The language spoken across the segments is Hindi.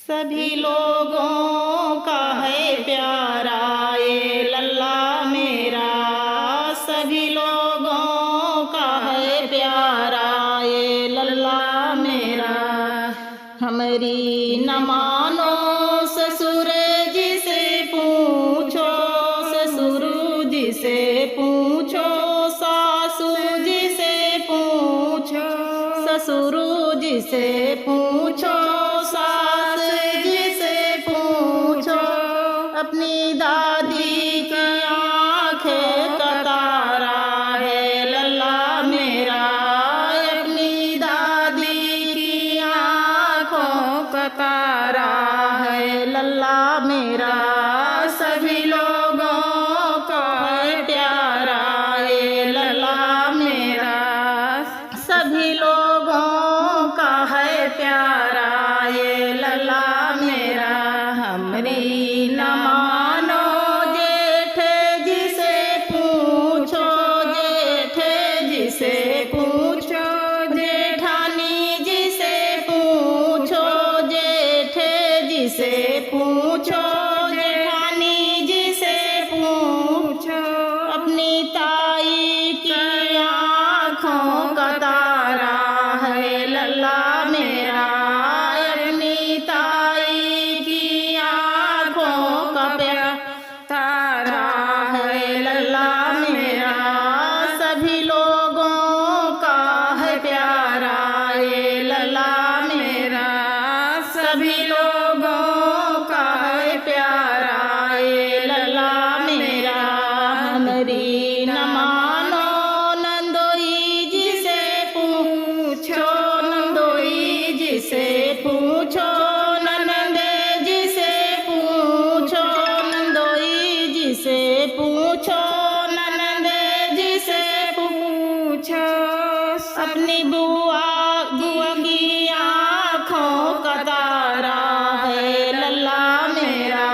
सभी लोगों का है प्यारा ये लल्ला मेरा, सभी लोगों का है प्यारा ये लल्ला मेरा। हमारी न मानो ससुर जी से पूछो, ससुर जी से पूछो, सासू जी से पूछो, ससुर जी से पूछो, सास जी से पूछो। अपनी दादी की आंखें का तारा है लल्ला मेरा, अपनी दादी की आंखों का तारा है लल्ला मेरा। सभी लोगों का है प्यारा ये लल्ला मेरा, सभी लोगों का है प्यारा ये लल्ला मेरा। हमरी न मानो जेठ जी से पूछो, जेठ जी से पूछो, जेठानी जी से पूछो, जेठ जी से पूछो, जेठानी जी से पूछो। अपनी ताई की आँखों का तारा है लल्ला मेरा, अपनी ताई की आँखों का तारा है लल्ला मेरा। सभी लोगों का है प्यारा ये लल्ला मेरा, सभी लोगों का है प्यारा ये लल्ला मेरा। हमारी न मानो नंदोई जी से पूछो, नंदोई जी से पूछो, ननंदे जी से पूछो, नंदोई जी से पूछो, ननंदे जी से पूछो। अपनी बुआ बुआ की आँखों का तारा है लल्ला मेरा,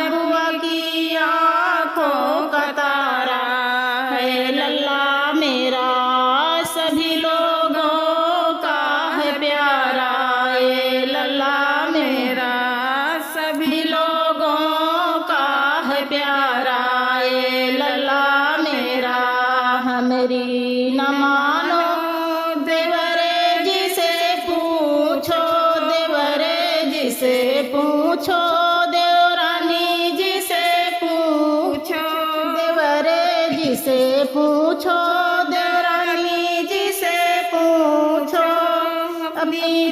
बुआ की आँखों का तारा है लल्ला मेरा। सभी लोगों का है प्यारा ये लल्ला मेरा, सभी लोगों का है प्यारा ये लल्ला मेरा। हमारी न मानो देवरे जी से पूछो, देवरे जी से पूछो, देवरानी जी से पूछो, देवरे जी से पूछो, देवरानी जी से पूछो। अभी